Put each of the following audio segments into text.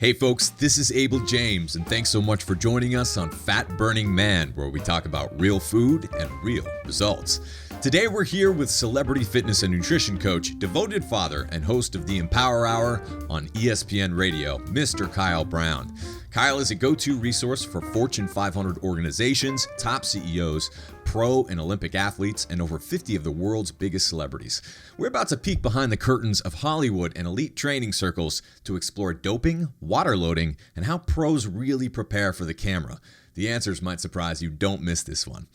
Hey folks, this is Abel James, and thanks so much for joining us on Fat Burning Man, where we talk about real food and real results. Today we're here with celebrity fitness and nutrition coach, devoted father, and host of the Empower Hour on ESPN Radio, Mr. Kyle Brown. Kyle is a go-to resource for Fortune 500 organizations, top CEOs, pro and Olympic athletes, and over 50 of the world's biggest celebrities. We're about to peek behind the curtains of Hollywood and elite training circles to explore doping, water loading, and how pros really prepare for the camera. The answers might surprise you. Don't miss this one.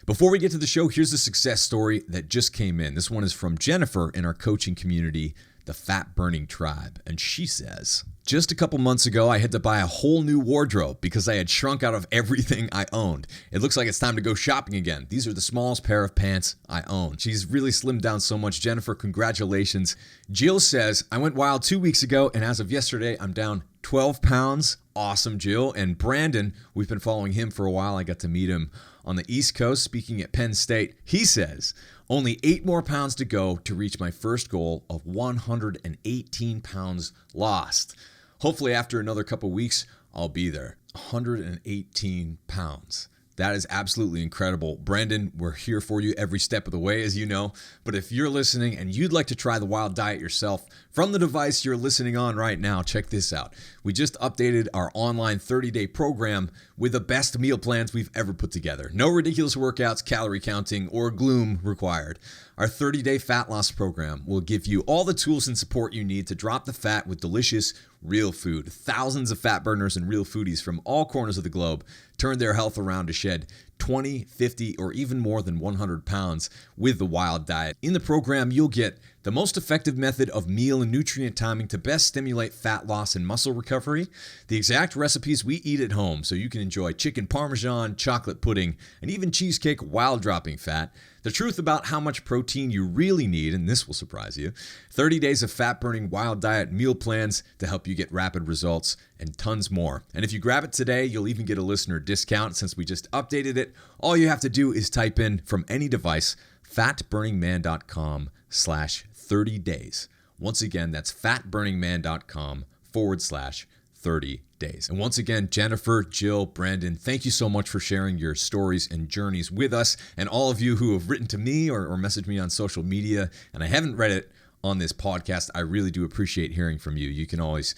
Before we get to the show, here's a success story that just came in. This one is from Jennifer in our coaching community, the Fat Burning Tribe, and she says, just a couple months ago, I had to buy a whole new wardrobe because I had shrunk out of everything I owned. It looks like it's time to go shopping again. These are the smallest pair of pants I own. She's really slimmed down so much. Jennifer, congratulations. Jill says, I went wild 2 weeks ago, and as of yesterday, I'm down 12 pounds. Awesome, Jill. And Brandon, we've been following him for a while. I got to meet him on the East Coast, speaking at Penn State. He says, only 8 more pounds to go to reach my first goal of 118 pounds lost. Hopefully after another couple weeks, I'll be there. 118 pounds. That is absolutely incredible. Brandon, we're here for you every step of the way, as you know. But if you're listening and you'd like to try the wild diet yourself from the device you're listening on right now, check this out. We just updated our online 30-day program with the best meal plans we've ever put together. No ridiculous workouts, calorie counting, or gloom required. Our 30-day fat loss program will give you all the tools and support you need to drop the fat with delicious, real food. Thousands of fat burners and real foodies from all corners of the globe turn their health around to shed 20, 50, or even more than 100 pounds with the wild diet. In the program, you'll get the most effective method of meal and nutrient timing to best stimulate fat loss and muscle recovery, the exact recipes we eat at home so you can enjoy chicken parmesan, chocolate pudding, and even cheesecake while dropping fat, the truth about how much protein you really need, and this will surprise you, 30 days of fat-burning wild diet meal plans to help you get rapid results, and tons more. And if you grab it today, you'll even get a listener discount since we just updated it. All you have to do is type in from any device, fatburningman.com/30 days. Once again, that's fatburningman.com/30 days. And once again, Jennifer, Jill, Brandon, thank you so much for sharing your stories and journeys with us. And all of you who have written to me or messaged me on social media, and I haven't read it on this podcast, I really do appreciate hearing from you. You can always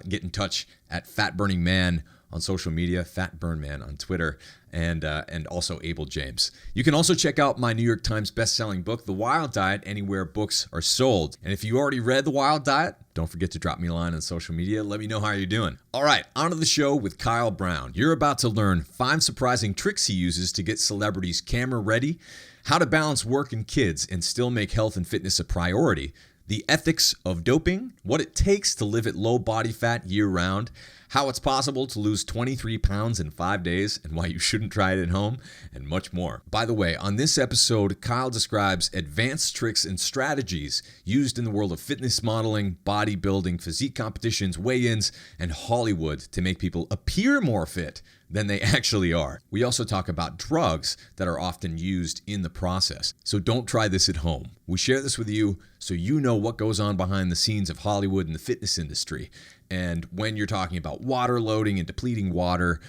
get in touch at Fat Burning Man on social media, Fat Burn Man on Twitter, and also Abel James. You can also check out my New York Times best-selling book, The Wild Diet, anywhere books are sold. And if you already read The Wild Diet, don't forget to drop me a line on social media. Let me know how you're doing. All right, on to the show with Kyle Brown. You're about to learn 5 surprising tricks he uses to get celebrities camera ready, how to balance work and kids and still make health and fitness a priority, the ethics of doping, what it takes to live at low body fat year-round, how it's possible to lose 23 pounds in 5 days and why you shouldn't try it at home, and much more. By the way, on this episode, Kyle describes advanced tricks and strategies used in the world of fitness modeling, bodybuilding, physique competitions, weigh-ins, and Hollywood to make people appear more fit than they actually are. We also talk about drugs that are often used in the process. So don't try this at home. We share this with you so you know what goes on behind the scenes of Hollywood and the fitness industry. And when you're talking about water loading and depleting water,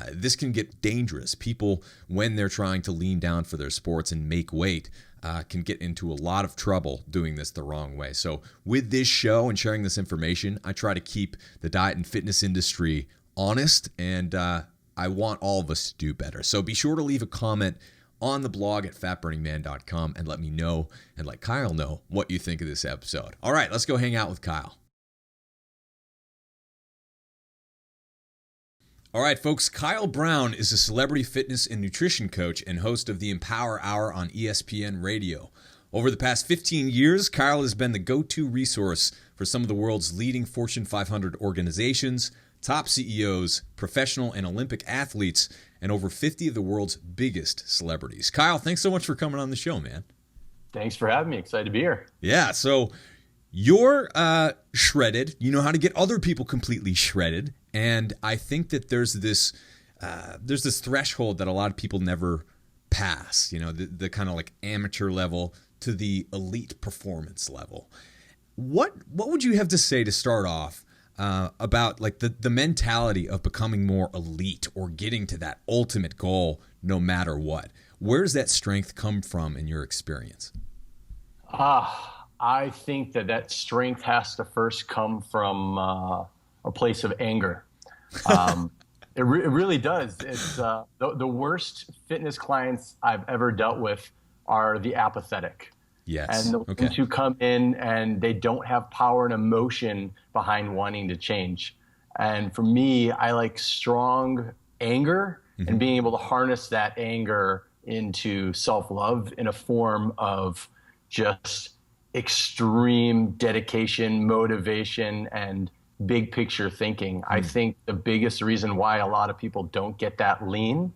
this can get dangerous. People, when they're trying to lean down for their sports and make weight, can get into a lot of trouble doing this the wrong way. So with this show and sharing this information, I try to keep the diet and fitness industry honest, and I want all of us to do better. So be sure to leave a comment on the blog at fatburningman.com and let me know and let Kyle know what you think of this episode. All right, let's go hang out with Kyle. All right, folks, Kyle Brown is a celebrity fitness and nutrition coach and host of the Empower Hour on ESPN Radio. Over the past 15 years, Kyle has been the go-to resource for some of the world's leading Fortune 500 organizations, top CEOs, professional and Olympic athletes, and over 50 of the world's biggest celebrities. Kyle, thanks so much for coming on the show, man. Thanks for having me. Excited to be here. Yeah, so you're shredded. You know how to get other people completely shredded. And I think that there's this threshold that a lot of people never pass, you know, the kind of like amateur level to the elite performance level. What would you have to say to start off about like the mentality of becoming more elite or getting to that ultimate goal no matter what. Where's that strength come from in your experience? I think that strength has to first come from a place of anger. It really does. It's the worst fitness clients I've ever dealt with are the apathetic. Yes. And the ones who come in and they don't have power and emotion behind wanting to change. And for me, I like strong anger and being able to harness that anger into self-love in a form of just extreme dedication, motivation, and big picture thinking. I think the biggest reason why a lot of people don't get that lean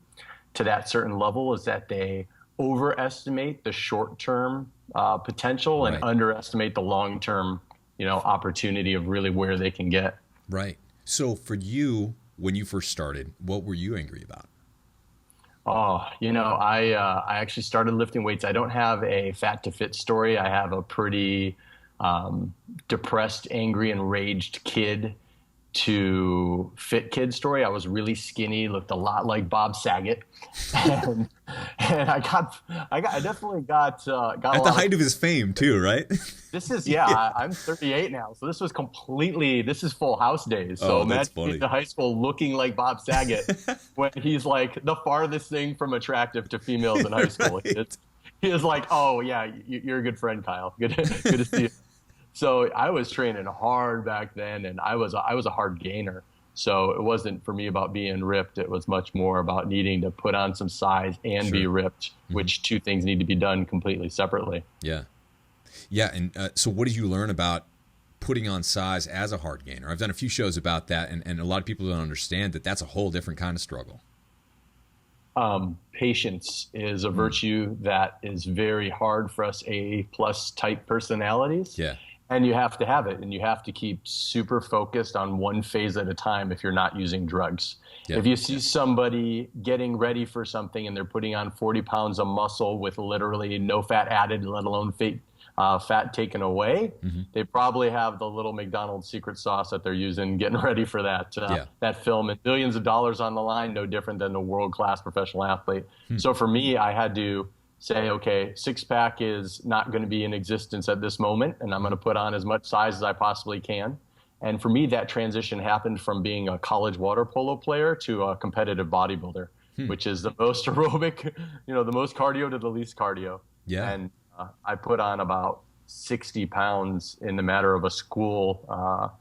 to that certain level is that they overestimate the short-term potential and underestimate the long-term, opportunity of really where they can get. Right. So for you, when you first started, what were you angry about? I actually started lifting weights. I don't have a fat to fit story. I have a pretty depressed, angry, enraged kid to fit kid story. I was really skinny, looked a lot like Bob Saget, and I definitely got at the height of his fame too, right? This is I'm 38 now, so this is Full House days. So imagine being in high school looking like Bob Saget when he's like the farthest thing from attractive to females in high school. Right. He is like, oh yeah, you're a good friend, Kyle. Good to see you. So I was training hard back then, and I was a hard gainer. So it wasn't for me about being ripped. It was much more about needing to put on some size and be ripped, which two things need to be done completely separately. Yeah. Yeah. And so what did you learn about putting on size as a hard gainer? I've done a few shows about that, and a lot of people don't understand that that's a whole different kind of struggle. Patience is a virtue that is very hard for us A+ type personalities. Yeah. And you have to have it, and you have to keep super focused on one phase at a time if you're not using drugs. Yeah. If you see somebody getting ready for something and they're putting on 40 pounds of muscle with literally no fat added, let alone fat taken away, they probably have the little McDonald's secret sauce that they're using getting ready for that film, and billions of dollars on the line, no different than a world-class professional athlete. So for me, I had to say, okay, six-pack is not going to be in existence at this moment, and I'm going to put on as much size as I possibly can. And for me, that transition happened from being a college water polo player to a competitive bodybuilder, which is the most aerobic, the most cardio to the least cardio. Yeah. And I put on about 60 pounds in the matter of a school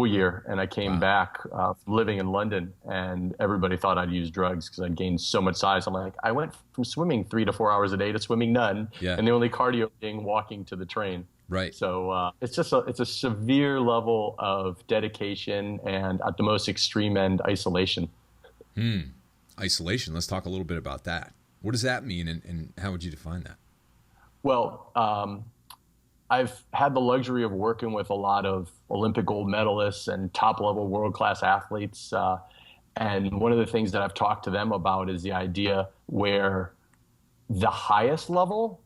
year, and I came back from living in London, and everybody thought I'd use drugs because I'd gained so much size. I'm like, I went from swimming 3 to 4 hours a day to swimming none, and the only cardio being walking to the train. Right. So it's a severe level of dedication, and at the most extreme end, isolation. Isolation. Let's talk a little bit about that. What does that mean, and how would you define that? Well, I've had the luxury of working with a lot of Olympic gold medalists and top-level world-class athletes. And one of the things that I've talked to them about is the idea where the highest level,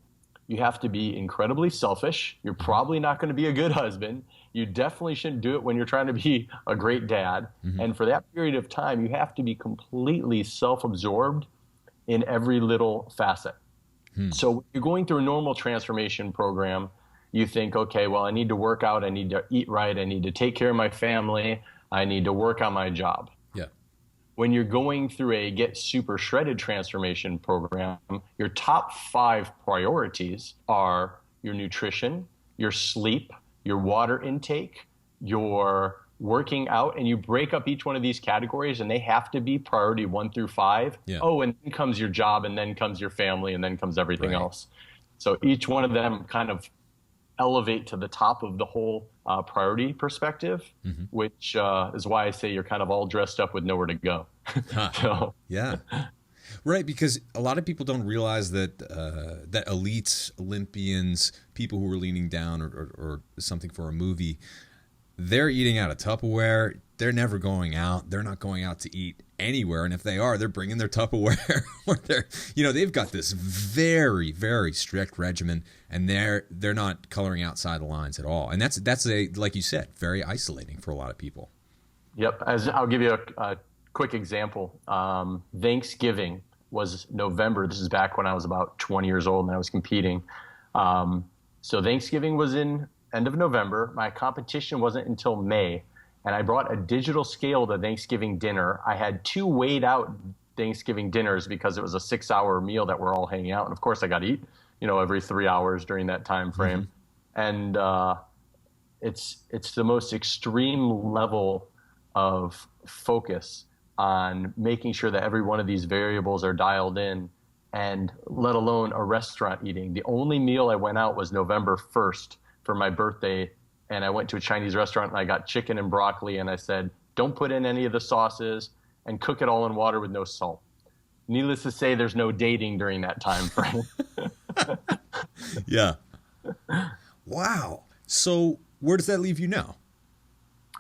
you have to be incredibly selfish. You're probably not going to be a good husband. You definitely shouldn't do it when you're trying to be a great dad. And for that period of time, you have to be completely self-absorbed in every little facet. So when you're going through a normal transformation program, you think, okay, well, I need to work out, I need to eat right, I need to take care of my family, I need to work on my job. Yeah. When you're going through a Get Super Shredded transformation program, your top 5 priorities are your nutrition, your sleep, your water intake, your working out, and you break up each one of these categories, and they have to be priority 1 through 5. Yeah. Oh, and then comes your job, and then comes your family, and then comes everything else. So each one of them kind of elevate to the top of the whole priority perspective, which is why I say you're kind of all dressed up with nowhere to go. So. Yeah. Right, because a lot of people don't realize that that elites, Olympians, people who are leaning down or something for a movie, they're eating out of Tupperware. They're never going out. They're not going out to eat anywhere. And if they are, they're bringing their Tupperware. Or they've got this very, very strict regimen, and they're not coloring outside the lines at all. And that's like you said, very isolating for a lot of people. Yep. I'll give you a quick example. Thanksgiving was November. This is back when I was about 20 years old and I was competing. So Thanksgiving was in end of November. My competition wasn't until May. And I brought a digital scale to Thanksgiving dinner. I had 2 weighed out Thanksgiving dinners because it was a 6-hour meal that we're all hanging out. And of course I got to eat, every 3 hours during that time frame. Mm-hmm. And it's the most extreme level of focus on making sure that every one of these variables are dialed in, and let alone a restaurant eating. The only meal I went out was November 1st for my birthday. And I went to a Chinese restaurant and I got chicken and broccoli, and I said, don't put in any of the sauces and cook it all in water with no salt. Needless to say, there's no dating during that time frame. Yeah. Wow. So where does that leave you now?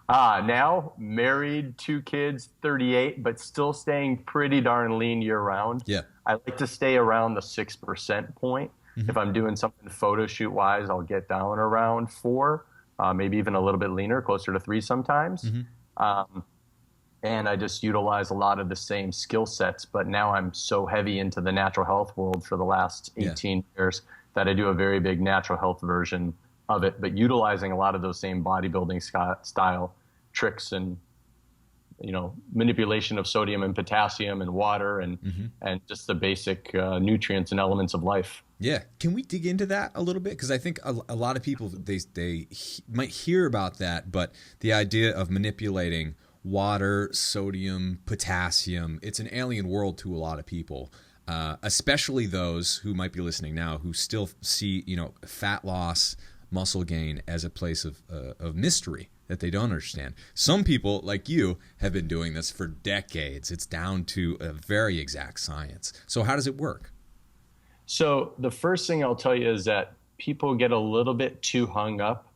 Now married, 2 kids, 38, but still staying pretty darn lean year round. Yeah. I like to stay around the 6% point. Mm-hmm. If I'm doing something photo shoot wise, I'll get down around 4. Maybe even a little bit leaner, closer to 3 sometimes. Mm-hmm. And I just utilize a lot of the same skill sets, but now I'm so heavy into the natural health world for the last 18 years that I do a very big natural health version of it, but utilizing a lot of those same bodybuilding style tricks and, manipulation of sodium and potassium and water and just the basic nutrients and elements of life. Yeah. Can we dig into that a little bit? Because I think a lot of people, they might hear about that, but the idea of manipulating water, sodium, potassium, it's an alien world to a lot of people, especially those who might be listening now who still see, fat loss, muscle gain as a place of mystery that they don't understand. Some people, like you, have been doing this for decades. It's down to a very exact science. So how does it work? So the first thing I'll tell you is that people get a little bit too hung up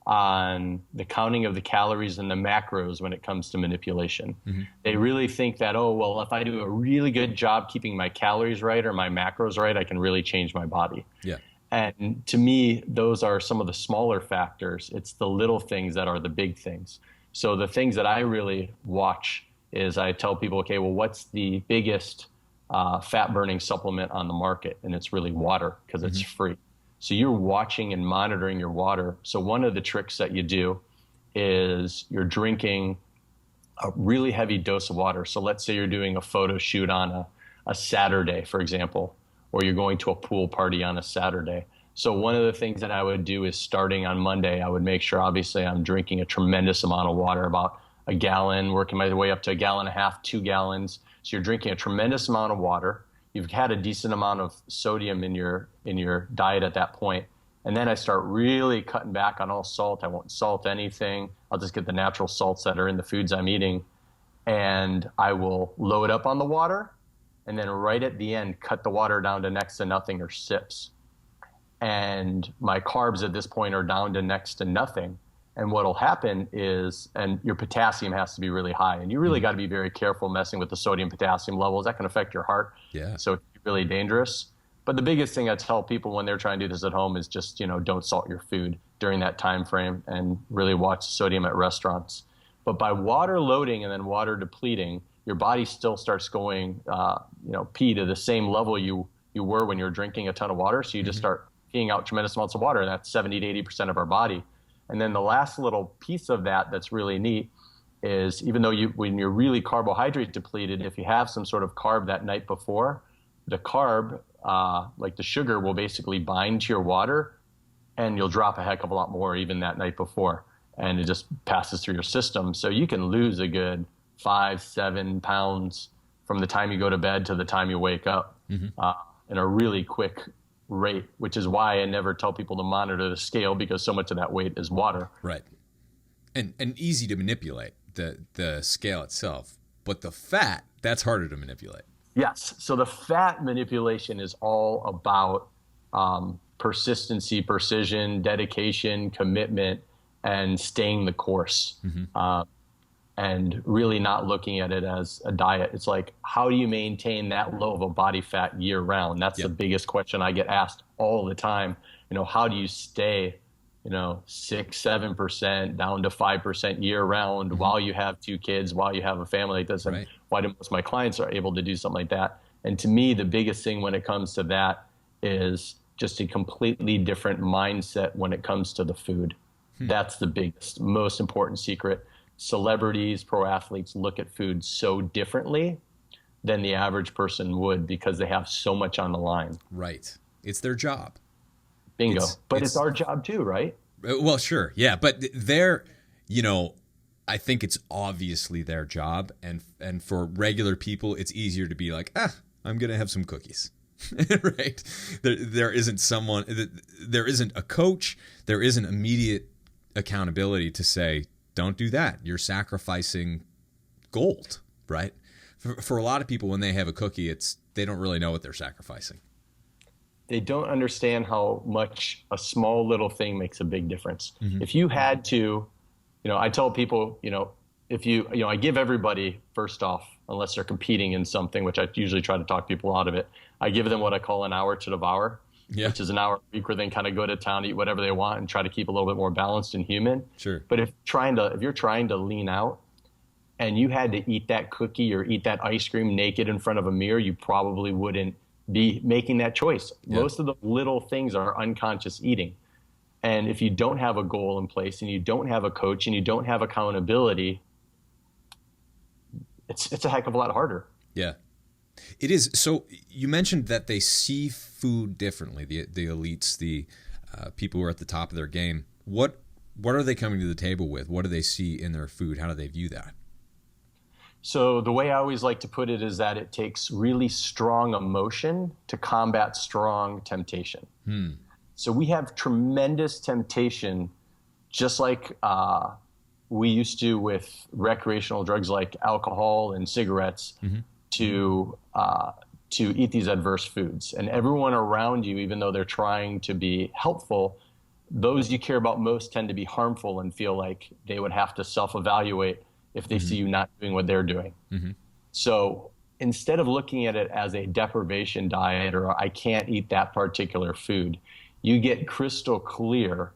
on the counting of the calories and the macros when it comes to manipulation. Mm-hmm. They really think that, if I do a really good job keeping my calories right or my macros right, I can really change my body. Yeah. And to me, those are some of the smaller factors. It's the little things that are the big things. So the things that I really watch is I tell people, okay, well, what's the biggest fat burning supplement on the market? And it's really water, because it's free. So you're watching and monitoring your water. So one of the tricks that you do is you're drinking a really heavy dose of water. So let's say you're doing a photo shoot on a Saturday, for example, or you're going to a pool party on a Saturday. So one of the things that I would do is starting on Monday, I would make sure, obviously, I'm drinking a tremendous amount of water, about a gallon, working my way up to 1.5 gallons, 2 gallons. So you're drinking a tremendous amount of water. You've had a decent amount of sodium in your diet at that point. And then I start really cutting back on all salt. I won't salt anything. I'll just get the natural salts that are in the foods I'm eating. And I will load up on the water. And then right at the end, cut the water down to next to nothing or sips. And my carbs at this point are down to next to nothing. And what'll happen is, and your potassium has to be really high. And you really got to be very careful messing with the sodium potassium levels. That can affect your heart. Yeah. So it's really dangerous. But the biggest thing I tell people when they're trying to do this at home is just, don't salt your food during that time frame, and really watch the sodium at restaurants. But by water loading and then water depleting, your body still starts going, pee to the same level you were when you're drinking a ton of water. So you just start peeing out tremendous amounts of water, and that's 70 to 80% of our body. And then the last little piece of that that's really neat is, even though when you're really carbohydrate depleted, if you have some sort of carb that night before, the carb, like the sugar, will basically bind to your water, and you'll drop a heck of a lot more even that night before. And it just passes through your system. So you can lose a good 5-7 pounds from the time you go to bed to the time you wake up in a really quick rate, which is why I never tell people to monitor the scale, because so much of that weight is water. Right. And easy to manipulate, the scale itself. But the fat, that's harder to manipulate. Yes. So the fat manipulation is all about persistency, precision, dedication, commitment. and staying the course. And really not looking at it as a diet. It's like, how do you maintain that low of a body fat year round? That's the biggest question I get asked all the time. How do you stay, 6-7% down to 5% year round while you have 2 kids, while you have a family like this? And why do most of my clients are able to do something like that? And to me, the biggest thing when it comes to that is just a completely different mindset when it comes to the food. That's the biggest, most important secret. Celebrities, pro athletes look at food so differently than the average person would because they have so much on the line. Right. It's their job. Bingo. But it's our job too, right? Well, sure. Yeah. But I think it's obviously their job. And for regular people, it's easier to be like, I'm going to have some cookies. Right. There isn't a coach. There isn't immediate accountability to say, don't do that. You're sacrificing gold, right? For a lot of people, when they have a cookie, they don't really know what they're sacrificing. They don't understand how much a small little thing makes a big difference. If you had to, I tell people, I give everybody, first off, unless they're competing in something, which I usually try to talk people out of it, I give them what I call an hour to devour. Which is an hour a week where they can kind of go to town, eat whatever they want, and try to keep a little bit more balanced and human. Sure. But if you're trying to lean out and you had to eat that cookie or eat that ice cream naked in front of a mirror, you probably wouldn't be making that choice. Most of the little things are unconscious eating. And if you don't have a goal in place and you don't have a coach and you don't have accountability, it's a heck of a lot harder. Yeah. It is. So you mentioned that they see food differently, the elites, the people who are at the top of their game. What are they coming to the table with? What do they see in their food? How do they view that? So the way I always like to put it is that it takes really strong emotion to combat strong temptation. So we have tremendous temptation, just like we used to with recreational drugs like alcohol and cigarettes, to eat these adverse foods. And everyone around you, even though they're trying to be helpful, those you care about most tend to be harmful and feel like they would have to self-evaluate if they see you not doing what they're doing. So instead of looking at it as a deprivation diet or I can't eat that particular food, you get crystal clear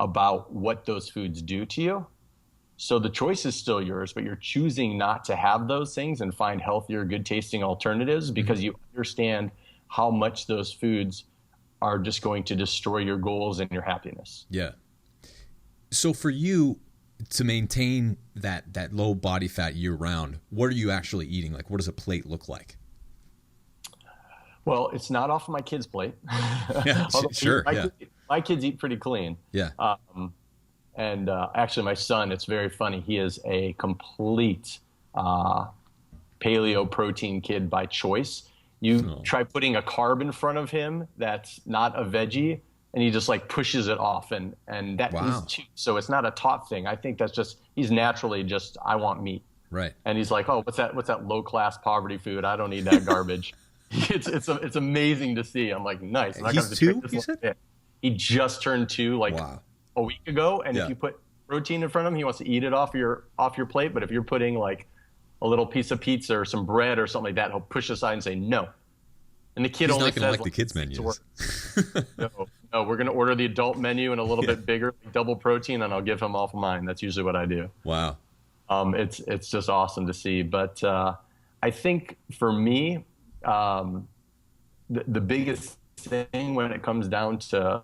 about what those foods do to you. So the choice is still yours, but you're choosing not to have those things and find healthier, good tasting alternatives because you understand how much those foods are just going to destroy your goals and your happiness. Yeah. So for you to maintain that low body fat year round, what are you actually eating? Like, what does a plate look like? Well, it's not off of my kids' plate. Yeah, sure. My kids eat pretty clean. Yeah. And actually, my son, it's very funny. He is a complete paleo protein kid by choice. You try putting a carb in front of him that's not a veggie, and he just like pushes it off. And that is too. So it's not a taught thing. I think that's just, he's naturally just, I want meat. Right. And he's like, oh, what's that low class poverty food? I don't need that garbage. It's amazing to see. I'm like, nice. He's 2, you said? He just turned 2 a week ago, and if you put protein in front of him, he wants to eat it off your plate. But if you're putting like a little piece of pizza or some bread or something like that, he'll push aside and say no. And the kid He's only not going to says like the kids' menus. No, we're going to order the adult menu and a little bit bigger, double protein, and I'll give him off of mine. That's usually what I do. Wow. It's just awesome to see. But I think for me, the biggest thing when it comes down to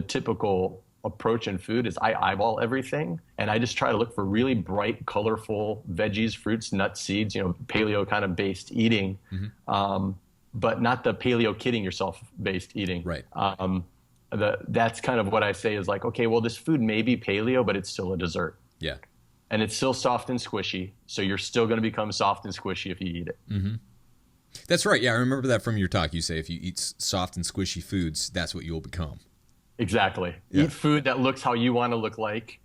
typical approach in food is I eyeball everything, and I just try to look for really bright, colorful veggies, fruits, nuts, seeds, paleo kind of based eating, but not the paleo kidding yourself based eating. Right. That's kind of what I say is like, okay, well, this food may be paleo, but it's still a dessert. Yeah. And it's still soft and squishy, so you're still going to become soft and squishy if you eat it. That's right. Yeah, I remember that from your talk. You say if you eat soft and squishy foods, that's what you'll become. Exactly. Yeah. Eat food that looks how you want to look like,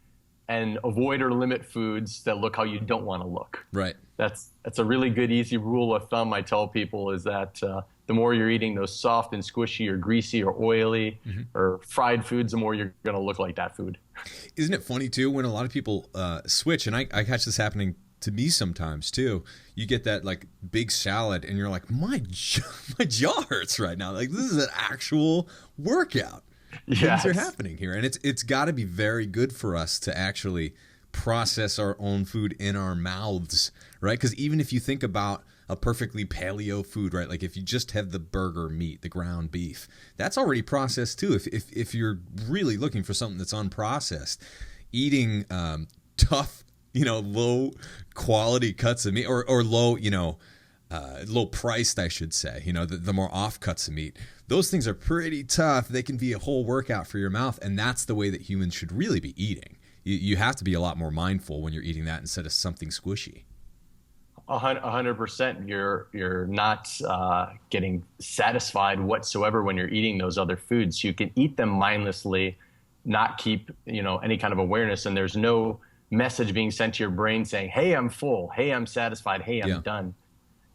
and avoid or limit foods that look how you don't want to look. Right. That's a really good, easy rule of thumb I tell people is that the more you're eating those soft and squishy or greasy or oily or fried foods, the more you're going to look like that food. Isn't it funny too when a lot of people switch, and I catch this happening to me sometimes too. You get that like big salad and you're like, my jaw hurts right now. Like, this is an actual workout. Yes. Things are happening here. And it's got to be very good for us to actually process our own food in our mouths, right? Because even if you think about a perfectly paleo food, right? Like if you just have the burger meat, the ground beef, that's already processed too. If you're really looking for something that's unprocessed, eating tough, low quality cuts of meat or low, low priced, I should say, the more off cuts of meat, those things are pretty tough. They can be a whole workout for your mouth. And that's the way that humans should really be eating. You have to be a lot more mindful when you're eating that instead of something squishy. 100%. You're not getting satisfied whatsoever when you're eating those other foods. You can eat them mindlessly, not keep any kind of awareness, and there's no message being sent to your brain saying, hey, I'm full, hey, I'm satisfied, hey, I'm done.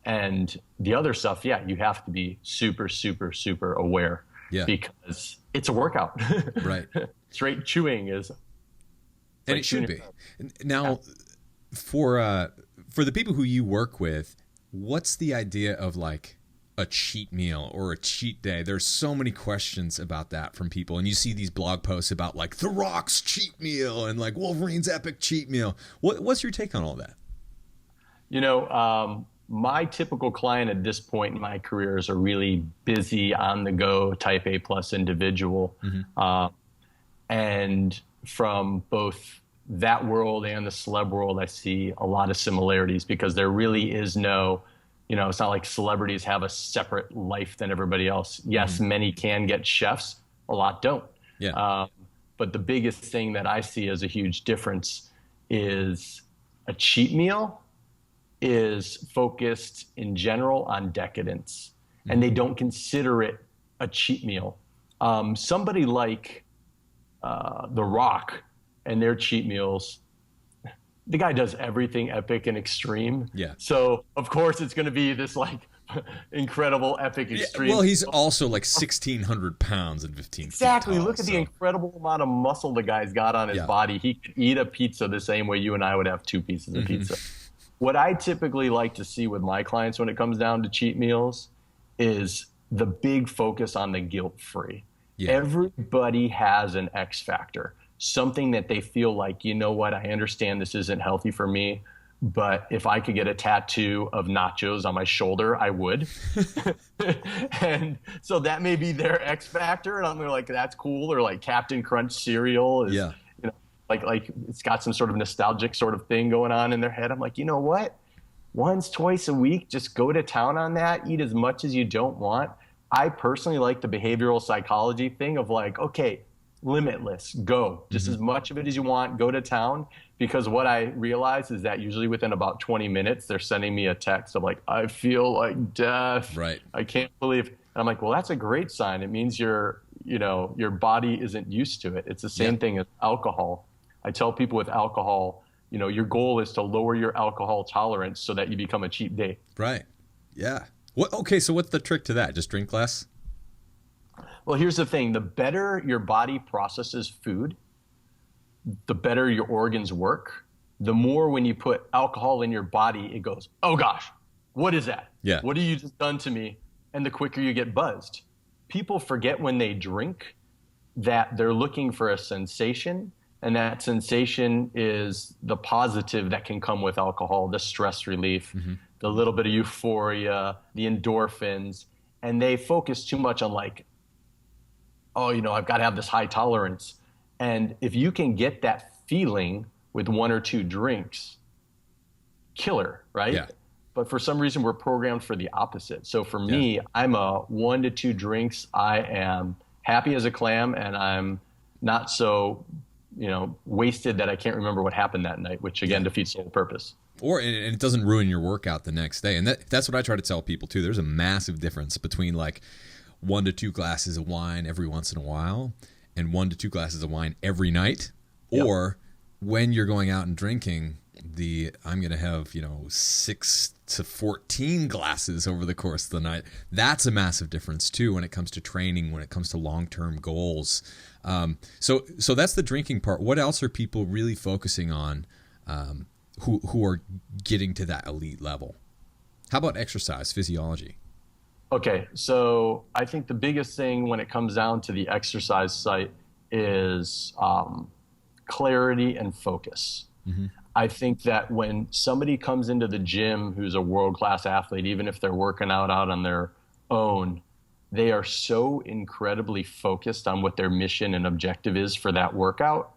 And the other stuff, you have to be super, super, super aware because it's a workout. Right. Straight chewing is. And it should be. Now, for the people who you work with, what's the idea of like a cheat meal or a cheat day? There's so many questions about that from people. And you see these blog posts about like The Rock's cheat meal and like Wolverine's epic cheat meal. What's your take on all that? My typical client at this point in my career is a really busy, on-the-go type A plus individual. And from both that world and the celeb world, I see a lot of similarities because there really is no, it's not like celebrities have a separate life than everybody else. Yes, many can get chefs, a lot don't. But the biggest thing that I see as a huge difference is a cheat meal is focused in general on decadence, and they don't consider it a cheat meal. Somebody like The Rock and their cheat meals, the guy does everything epic and extreme. So of course it's going to be this like incredible epic extreme. Well, he's also like 1,600 pounds and 15 Exactly. feet tall, Look at the incredible amount of muscle the guy's got on his body. He could eat a pizza the same way you and I would have 2 pieces of pizza. What I typically like to see with my clients when it comes down to cheat meals is the big focus on the guilt-free. Everybody has an X factor, something that they feel like, you know what, I understand this isn't healthy for me, but if I could get a tattoo of nachos on my shoulder, I would. And so that may be their X factor. And I'm like, that's cool. Or like Captain Crunch cereal is, like it's got some sort of nostalgic sort of thing going on in their head. I'm like, you know what? Once, twice a week, just go to town on that. Eat as much as you don't want. I personally like the behavioral psychology thing of like, okay, limitless, go. Just as much of it as you want, go to town. Because what I realize is that usually within about 20 minutes, they're sending me a text of like, I feel like death. Right. I can't believe. And I'm like, well, that's a great sign. It means your body isn't used to it. It's the same thing as alcohol. I tell people with alcohol, your goal is to lower your alcohol tolerance so that you become a cheap day. Right. Yeah. Okay, so what's the trick to that? Just drink less? Well, here's the thing. The better your body processes food, the better your organs work. The more when you put alcohol in your body, it goes, oh gosh, what is that? Yeah. What have you just done to me? And the quicker you get buzzed. People forget when they drink that they're looking for a sensation. And that sensation is the positive that can come with alcohol, the stress relief, the little bit of euphoria, the endorphins. And they focus too much on like, oh, I've got to have this high tolerance. And if you can get that feeling with 1 or 2 drinks, killer, right? Yeah. But for some reason, we're programmed for the opposite. So for me, I'm a 1 to 2 drinks. I am happy as a clam, and I'm not so wasted that I can't remember what happened that night, which again defeats the whole purpose. And it doesn't ruin your workout the next day. And that's what I try to tell people too. There's a massive difference between like 1 to 2 glasses of wine every once in a while and 1 to 2 glasses of wine every night, or when you're going out and drinking I'm going to have, 6 to 14 glasses over the course of the night. That's a massive difference too when it comes to training, when it comes to long-term goals. So that's the drinking part. What else are people really focusing on who are getting to that elite level? How about exercise physiology? Okay, so I think the biggest thing when it comes down to the exercise site is clarity and focus. Mm-hmm. I think that when somebody comes into the gym who's a world-class athlete, even if they're working out on their own, they are so incredibly focused on what their mission and objective is for that workout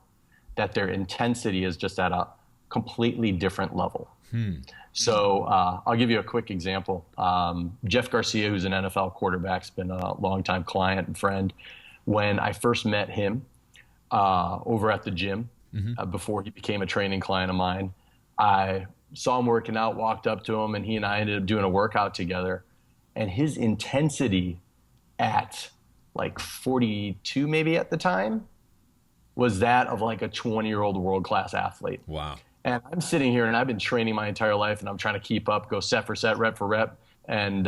that their intensity is just at a completely different level. So I'll give you a quick example. Jeff Garcia, who's an NFL quarterback, has been a longtime client and friend. When I first met him over at the gym, before he became a training client of mine, I saw him working out, walked up to him, and he and I ended up doing a workout together. And his intensity at like 42 maybe at the time was that of like a 20-year-old world-class athlete. Wow. And I'm sitting here and I've been training my entire life and I'm trying to keep up, go set for set, rep for rep. And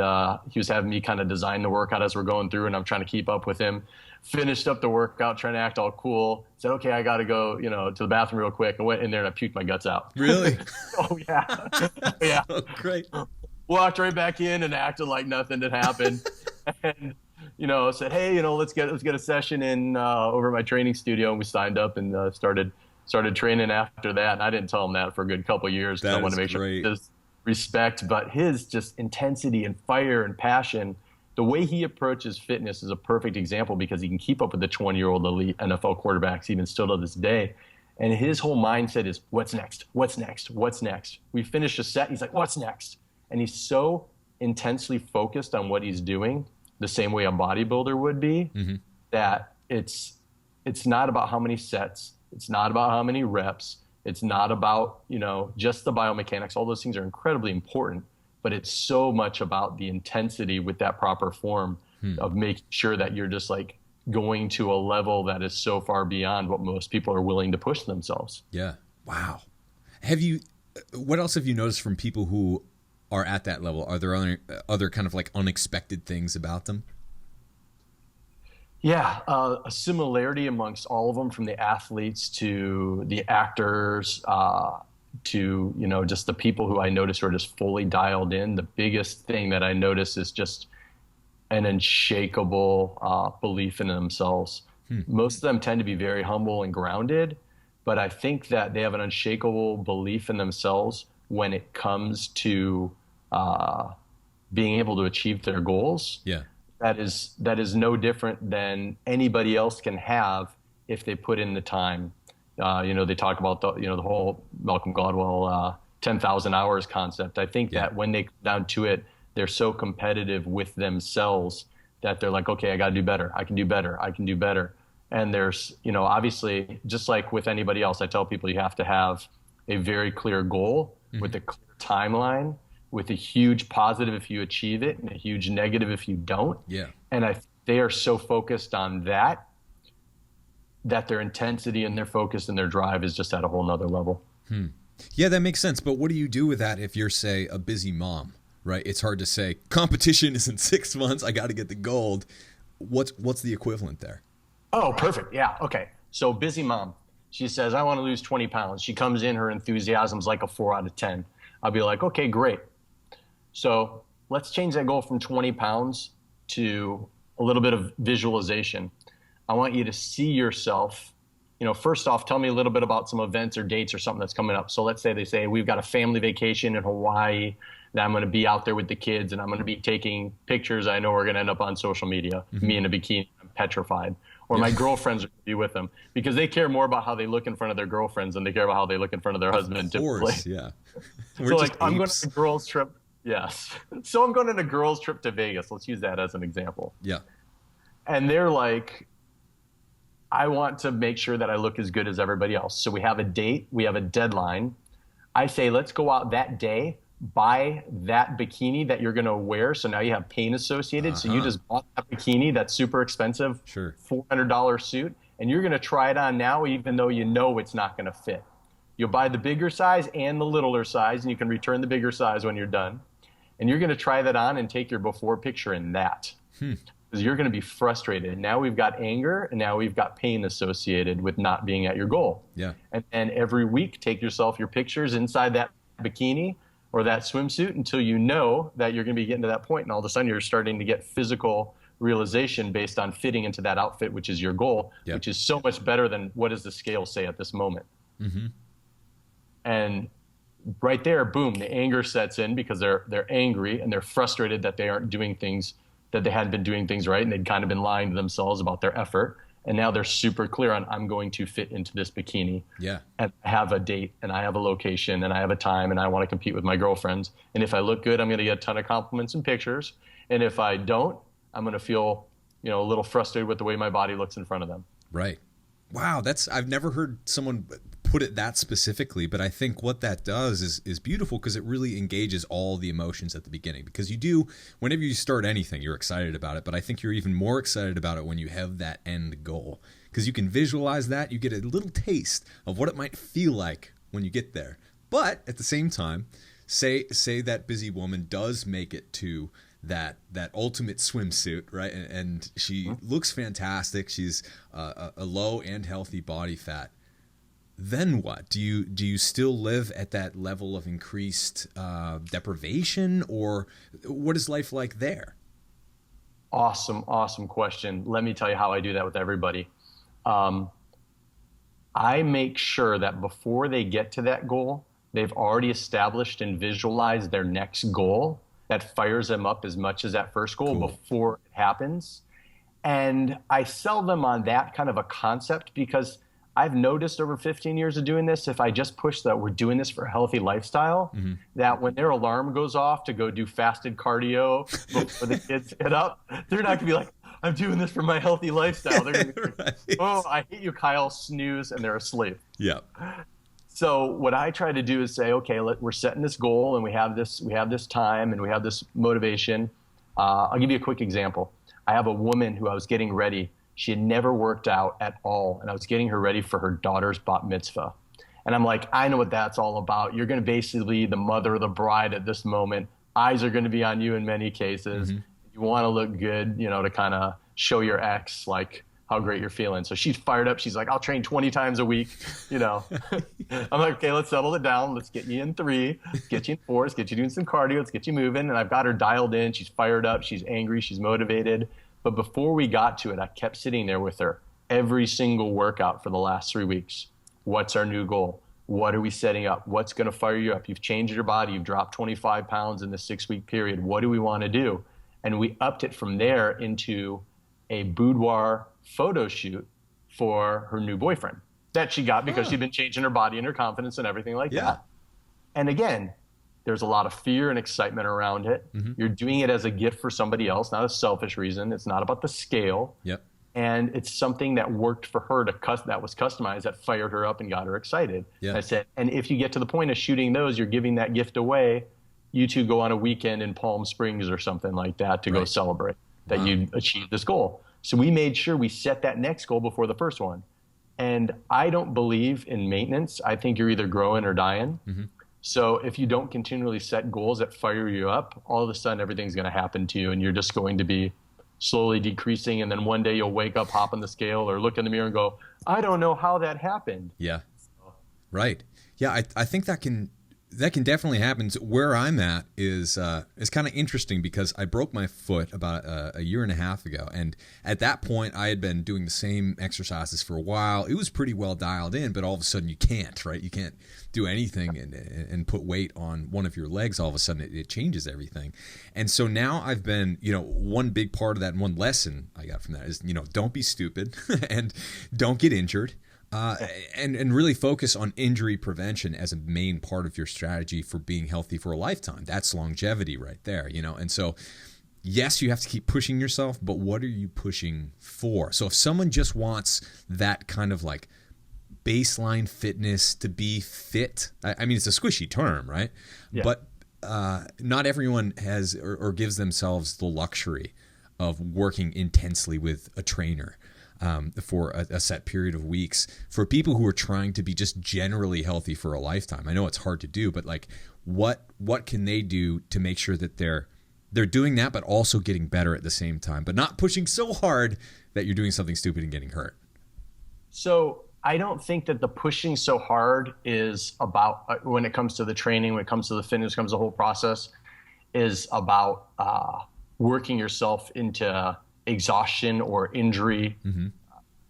he was having me kind of design the workout as we're going through and I'm trying to keep up with him. Finished up the workout, trying to act all cool. Said, okay, I got to go, to the bathroom real quick. I went in there and I puked my guts out. Really? Oh, yeah. Yeah. Oh, great. Walked right back in and acted like nothing had happened. And, said, hey, let's get a session in over at my training studio. And we signed up and started training after that. And I didn't tell him that for a good couple of years because I wanted to make sure his respect, but his just intensity and fire and passion, the way he approaches fitness is a perfect example because he can keep up with the 20-year-old elite NFL quarterbacks even still to this day. And his whole mindset is what's next? What's next? What's next? We finish a set. He's like, what's next? And he's so intensely focused on what he's doing the same way a bodybuilder would be, that it's not about how many sets. It's not about how many reps. It's not about, just the biomechanics. All those things are incredibly important, but it's so much about the intensity with that proper form of making sure that you're just like going to a level that is so far beyond what most people are willing to push themselves. Yeah. Wow. What else have you noticed from people who are at that level? Are there other kind of like unexpected things about them? Yeah, a similarity amongst all of them, from the athletes to the actors to, just the people who I notice are just fully dialed in. The biggest thing that I notice is just an unshakable belief in themselves. Most of them tend to be very humble and grounded, but I think that they have an unshakable belief in themselves when it comes to being able to achieve their goals. Yeah. That is no different than anybody else can have if they put in the time. They talk about the whole Malcolm Gladwell 10,000 hours concept. I think that when they come down to it, they're so competitive with themselves that they're like, okay, I got to do better. I can do better. I can do better. And there's, obviously, just like with anybody else, I tell people you have to have a very clear goal with a clear timeline, with a huge positive if you achieve it and a huge negative if you don't. Yeah. And they are so focused on that their intensity and their focus and their drive is just at a whole nother level. Yeah, that makes sense. But what do you do with that if you're, say, a busy mom, right? It's hard to say competition is in 6 months. I got to get the gold. What's the equivalent there? Oh, perfect. Yeah. Okay. So busy mom, she says, I want to lose 20 pounds. She comes in, her enthusiasm's like a 4 out of 10. I'll be like, okay, great. So let's change that goal from 20 pounds to a little bit of visualization. I want you to see yourself, first off, tell me a little bit about some events or dates or something that's coming up. So let's say they say, we've got a family vacation in Hawaii that I'm going to be out there with the kids and I'm going to be taking pictures I know are going to end up on social media, me in a bikini, I'm petrified. Or my girlfriends are going to be with them because they care more about how they look in front of their girlfriends than they care about how they look in front of their husband. Of course, yeah. So like, I'm going on a girls trip. Yes. So I'm going on a girls trip to Vegas. Let's use that as an example. Yeah. And they're like, I want to make sure that I look as good as everybody else. So we have a date, we have a deadline. I say, let's go out that day, buy that bikini that you're going to wear. So now you have pain associated. So you just bought that bikini that's super expensive, sure, $400 suit, and you're going to try it on now, even though you know it's not going to fit. You'll buy the bigger size and the littler size, and you can return the bigger size when you're done. And you're going to try that on and take your before picture in that. Because you're going to be frustrated. Now we've got anger, and now we've got pain associated with not being at your goal. Yeah. And every week, take yourself your pictures inside that bikini or that swimsuit until you know that you're going to be getting to that point, and all of a sudden you're starting to get physical realization based on fitting into that outfit, which is your goal, which is so much better than what does the scale say at this moment. And right there, boom, the anger sets in because they're angry and they're frustrated that they aren't doing things, that they hadn't been doing things right, and they'd kind of been lying to themselves about their effort. And now they're super clear on, I'm going to fit into this bikini. Yeah. And I have a date, and I have a location, and I have a time, and I want to compete with my girlfriends. And if I look good, I'm going to get a ton of compliments and pictures. And if I don't, I'm going to feel, a little frustrated with the way my body looks in front of them. Right. Wow. I've never heard someone put it that specifically, but I think what that does is beautiful because it really engages all the emotions at the beginning. Because whenever you start anything, you're excited about it, but I think you're even more excited about it when you have that end goal, because you can visualize that. You get a little taste of what it might feel like when you get there. But at the same time, say that busy woman does make it to that ultimate swimsuit, right? And she looks fantastic. She's a low and healthy body fat. Then what? Do you still live at that level of increased deprivation, or what is life like there? Awesome question. Let me tell you how I do that with everybody. I make sure that before they get to that goal, they've already established and visualized their next goal that fires them up as much as that first goal before it happens. And I sell them on that kind of a concept because I've noticed over 15 years of doing this, if I just push that we're doing this for a healthy lifestyle, that when their alarm goes off to go do fasted cardio before the kids get up, they're not going to be like, I'm doing this for my healthy lifestyle. They're going to be like, oh, I hate you, Kyle, snooze, and they're asleep. Yeah. So what I try to do is say, okay, we're setting this goal, and we have this time, and we have this motivation. I'll give you a quick example. I have a woman who I was getting ready. She had never worked out at all, and I was getting her ready for her daughter's bat mitzvah. And I'm like, I know what that's all about. You're going to basically be the mother of the bride at this moment. Eyes are going to be on you in many cases. You want to look good, to kind of show your ex like how great you're feeling. So she's fired up. She's like, I'll train 20 times a week. I'm like, okay, let's settle it down. Let's get you in 3. Let's get you in 4. Let's get you doing some cardio. Let's get you moving. And I've got her dialed in. She's fired up. She's angry. She's motivated. But before we got to it, I kept sitting there with her every single workout for the last 3 weeks. What's our new goal? What are we setting up? What's going to fire you up? You've changed your body. You've dropped 25 pounds in the 6-week period. What do we want to do? And we upped it from there into a boudoir photo shoot for her new boyfriend that she got because she'd been changing her body and her confidence and everything like that. And again, there's a lot of fear and excitement around it. You're doing it as a gift for somebody else, not a selfish reason. It's not about the scale. And it's something that worked for her that was customized, that fired her up and got her excited. I said, and if you get to the point of shooting those, you're giving that gift away. You two go on a weekend in Palm Springs or something like that to go celebrate that you achieved this goal. So we made sure we set that next goal before the first one. And I don't believe in maintenance. I think you're either growing or dying. So if you don't continually set goals that fire you up, all of a sudden everything's going to happen to you, and you're just going to be slowly decreasing. And then one day you'll wake up, hop on the scale, or look in the mirror and go, I don't know how that happened. Yeah. Right. Yeah, I think that can definitely happen. Where I'm at is kind of interesting because I broke my foot about a year and a half ago. And at that point, I had been doing the same exercises for a while. It was pretty well dialed in, but all of a sudden you can't, right? You can't do anything and put weight on one of your legs. All of a sudden it changes everything. And so now I've been, one big part of that, and one lesson I got from that is, don't be stupid and don't get injured. And really focus on injury prevention as a main part of your strategy for being healthy for a lifetime. That's longevity right there, And so, yes, you have to keep pushing yourself, but what are you pushing for? So if someone just wants that kind of like baseline fitness to be fit, I mean, it's a squishy term, right? Yeah. But not everyone has or gives themselves the luxury of working intensely with a trainer. for a set period of weeks. For people who are trying to be just generally healthy for a lifetime, I know it's hard to do, but like what can they do to make sure that they're doing that, but also getting better at the same time, but not pushing so hard that you're doing something stupid and getting hurt? So I don't think that the pushing so hard is about, when it comes to the training, when it comes to the fitness, comes to the whole process, is about working yourself into exhaustion or injury. Mm-hmm.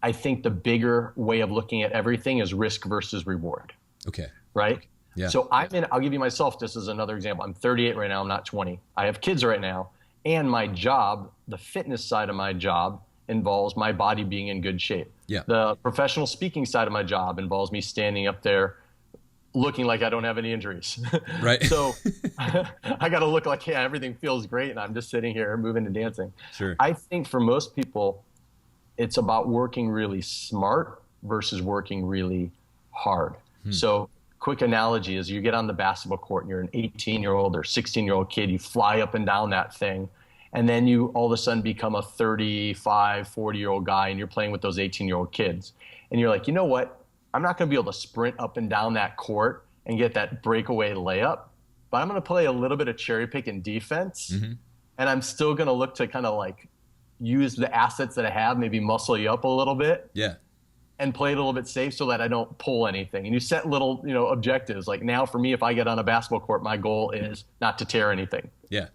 I think the bigger way of looking at everything is risk versus reward. Okay. Right? Yeah. So I'll give you myself just as another example. I'm 38 right now. I'm not 20. I have kids right now. And my job, the fitness side of my job, involves my body being in good shape. Yeah. The professional speaking side of my job involves me standing up there looking like I don't have any injuries. Right. So I got to look like, yeah, everything feels great, and I'm just sitting here moving and dancing. Sure. I think for most people, it's about working really smart versus working really hard. So quick analogy is you get on the basketball court and you're an 18-year-old or 16-year-old kid, you fly up and down that thing, and then you all of a sudden become a 35, 40-year-old guy and you're playing with those 18-year-old kids. And you're like, you know what? I'm not going to be able to sprint up and down that court and get that breakaway layup, but I'm going to play a little bit of cherry picking defense. Mm-hmm. And I'm still going to look to kind of like use the assets that I have, maybe muscle you up a little bit. Yeah. And play it a little bit safe so that I don't pull anything. And you set little, objectives. Like now for me, if I get on a basketball court, my goal is not to tear anything. Yeah.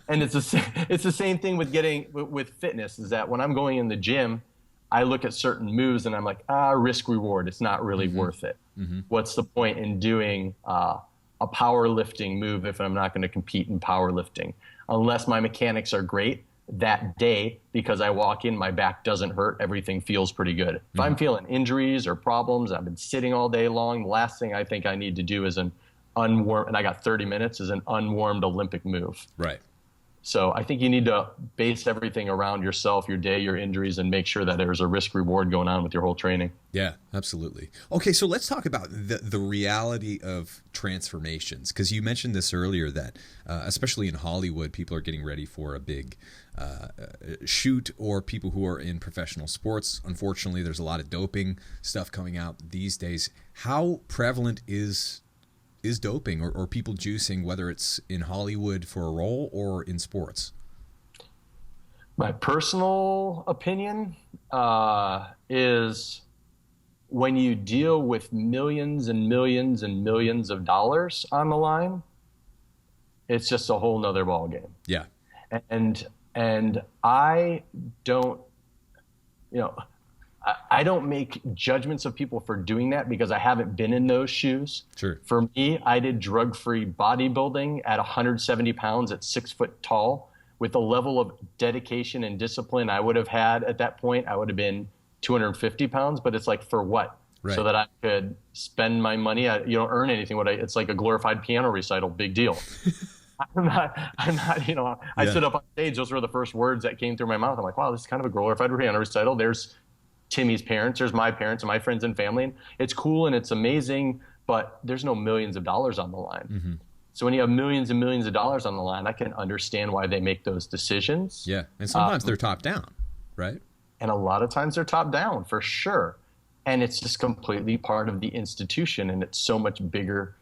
And it's the same thing with fitness, is that when I'm going in the gym, I look at certain moves and I'm like, risk reward. It's not really worth it. Mm-hmm. What's the point in doing a powerlifting move if I'm not going to compete in powerlifting? Unless my mechanics are great that day, because I walk in, my back doesn't hurt, everything feels pretty good. If I'm feeling injuries or problems, I've been sitting all day long, the last thing I think I need to do is an unwarmed, and I got 30 minutes, is an unwarmed Olympic move. Right. So I think you need to base everything around yourself, your day, your injuries, and make sure that there's a risk reward going on with your whole training. Yeah, absolutely. Okay, so let's talk about the reality of transformations, because you mentioned this earlier that especially in Hollywood, people are getting ready for a big shoot, or people who are in professional sports. Unfortunately, there's a lot of doping stuff coming out these days. How prevalent is doping or people juicing, whether it's in Hollywood for a role or in sports? My personal opinion is when you deal with millions and millions and millions of dollars on the line, it's just a whole nother ball game. Yeah. And I don't, I don't make judgments of people for doing that because I haven't been in those shoes. Sure. For me, I did drug-free bodybuilding at 170 pounds at 6 foot tall with the level of dedication and discipline I would have had at that point. I would have been 250 pounds, but it's like, for what? Right. So that I could spend my money. You don't earn anything. It's like a glorified piano recital. Big deal. I'm not, I stood up on stage. Those were the first words that came through my mouth. I'm like, wow, this is kind of a glorified piano recital. There's Timmy's parents, there's my parents and my friends and family. And it's cool and it's amazing, but there's no millions of dollars on the line. Mm-hmm. So when you have millions and millions of dollars on the line, I can understand why they make those decisions. Yeah. And sometimes they're top down, right? And a lot of times they're top down, for sure. And it's just completely part of the institution, and it's so much bigger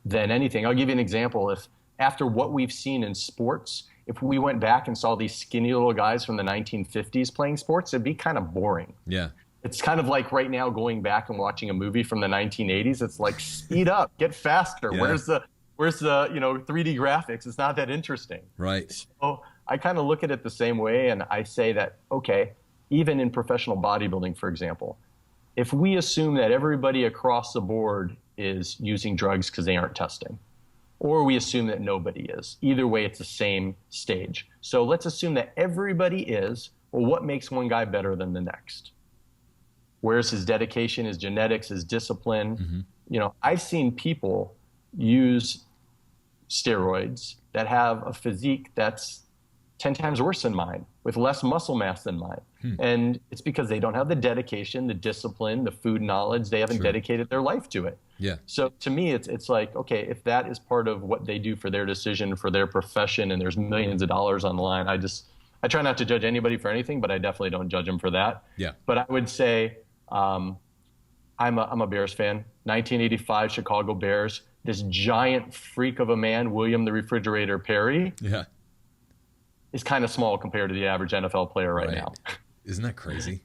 than anything. I'll give you an example. If after what we've seen in sports, if we went back and saw these skinny little guys from the 1950s playing sports, it'd be kind of boring. Yeah. It's kind of like right now going back and watching a movie from the 1980s. It's like, speed up, get faster. Yeah. Where's the 3D graphics? It's not that interesting. Right. So I kind of look at it the same way, and I say that, okay, even in professional bodybuilding, for example, if we assume that everybody across the board is using drugs because they aren't testing, or we assume that nobody is. Either way, it's the same stage. So let's assume that everybody is. Well, what makes one guy better than the next? Where's his dedication, his genetics, his discipline? Mm-hmm. I've seen people use steroids that have a physique that's 10 times worse than mine, with less muscle mass than mine. And it's because they don't have the dedication, the discipline, the food knowledge. They haven't dedicated their life to it. Yeah. So to me, it's like, okay, if that is part of what they do for their decision, for their profession, and there's millions of dollars on the line, I try not to judge anybody for anything, but I definitely don't judge them for that. Yeah. But I would say I'm a Bears fan. 1985 Chicago Bears. This giant freak of a man, William the Refrigerator Perry, Yeah. is kind of small compared to the average NFL player right now. Isn't that crazy?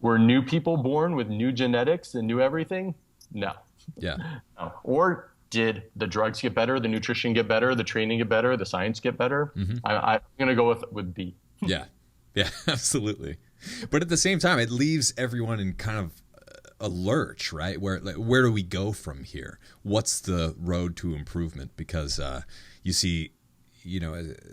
Were new people born with new genetics and new everything? No. Yeah. No. Or did the drugs get better, the nutrition get better, the training get better, the science get better? I'm going to go with B. Yeah. Yeah, absolutely. But at the same time, it leaves everyone in kind of a lurch, right? Where do we go from here? What's the road to improvement? Because you see,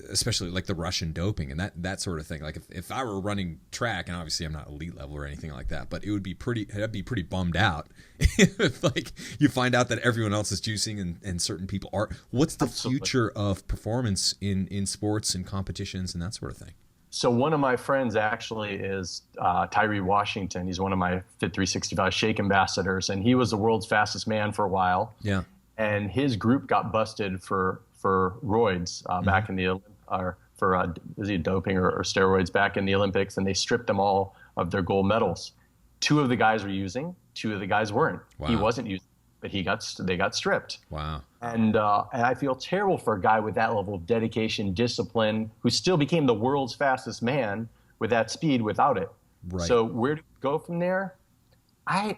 especially like the Russian doping and that sort of thing. Like if I were running track, and obviously I'm not elite level or anything like that, but I'd be pretty bummed out if like you find out that everyone else is juicing and certain people are. What's the future of performance in sports and competitions and that sort of thing? So one of my friends actually is Tyree Washington. He's one of my Fit 365 Shake ambassadors, and he was the world's fastest man for a while. Yeah. And his group got busted for roids back in the is he doping or steroids back in the Olympics, and they stripped them all of their gold medals. 2 of the guys were using, 2 of the guys weren't. Wow. He wasn't using, but they got stripped. Wow. And I feel terrible for a guy with that level of dedication, discipline, who still became the world's fastest man with that speed without it. Right. So where do we go from there? I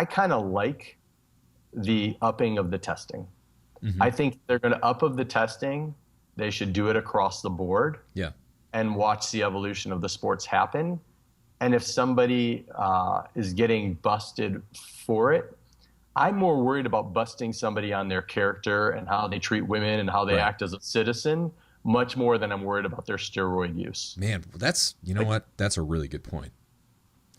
kind of like the upping of the testing. I think they're going to up of the testing. They should do it across the board. Yeah. And watch the evolution of the sports happen. And if somebody is getting busted for it, I'm more worried about busting somebody on their character and how they treat women and how they act as a citizen, much more than I'm worried about their steroid use. Man, that's what? That's a really good point.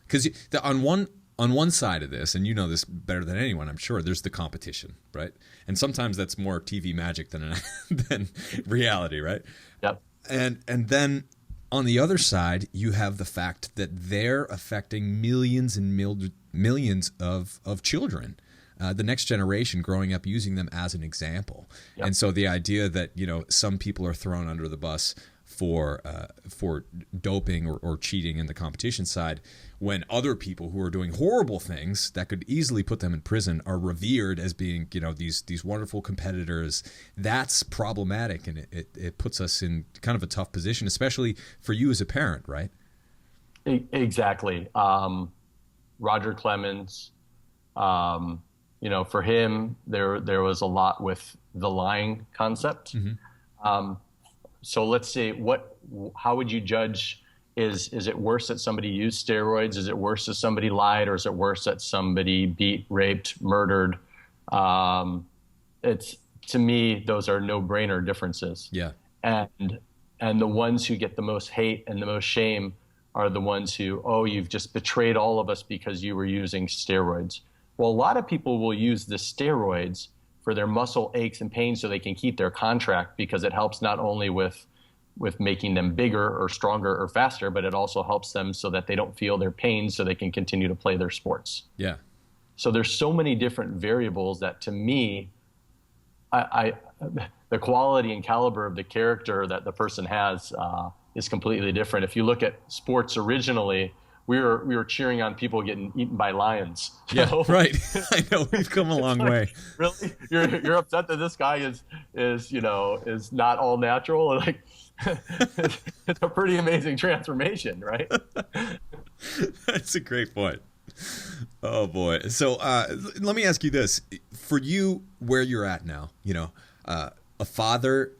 Because on one side of this, and you know this better than anyone, I'm sure, there's the competition, right? And sometimes that's more TV magic than reality, right? Yep. And then on the other side, you have the fact that they're affecting millions and millions of children. The next generation growing up using them as an example. Yep. And so the idea that, some people are thrown under the bus for doping or cheating in the competition side, when other people who are doing horrible things that could easily put them in prison are revered as being, these wonderful competitors, that's problematic. And it puts us in kind of a tough position, especially for you as a parent, right? Exactly. Roger Clemens, for him, there was a lot with the lying concept. So let's say, how would you judge? Is it worse that somebody used steroids? Is it worse that somebody lied, or is it worse that somebody beat, raped, murdered? To me, those are no-brainer differences. Yeah. And the ones who get the most hate and the most shame are the ones who, you've just betrayed all of us because you were using steroids. Well, a lot of people will use the steroids for their muscle aches and pains so they can keep their contract, because it helps not only with making them bigger or stronger or faster, but it also helps them so that they don't feel their pain so they can continue to play their sports. Yeah. So there's so many different variables that, to me, the quality and caliber of the character that the person has is completely different. If you look at sports originally, we were cheering on people getting eaten by lions. Yeah, right. I know, we've come a long way. Really, you're upset that this guy is not all natural? Like, it's a pretty amazing transformation, right? That's a great point. Oh boy. So let me ask you this: for you, where you're at now, a father,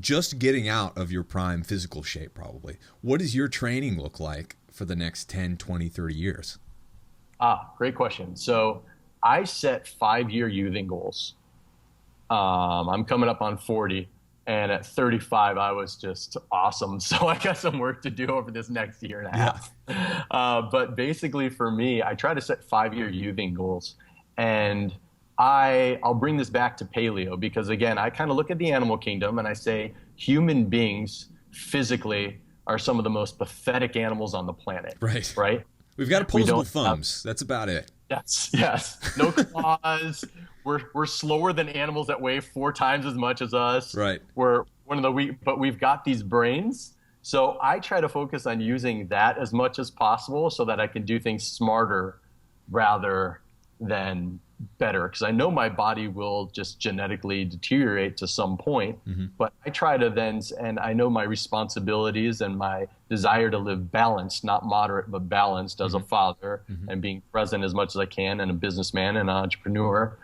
just getting out of your prime physical shape, probably. What does your training look like for the next 10, 20, 30 years? Great question. So I set 5-year youthing goals. I'm coming up on 40, and at 35, I was just awesome. So I got some work to do over this next year and a half. But basically for me, I try to set 5-year youthing goals. And I'll bring this back to paleo, because again, I kind of look at the animal kingdom and I say human beings physically are some of the most pathetic animals on the planet. Right? We've got opposable thumbs. That's about it. Yes. No claws. We're slower than animals that weigh 4 times as much as us. Right. We're one of the but we've got these brains. So I try to focus on using that as much as possible so that I can do things smarter rather than better, because I know my body will just genetically deteriorate to some point. But I try to then, and I know my responsibilities and my desire to live balanced, not moderate, but balanced as a father and being present as much as I can, and a businessman and an entrepreneur.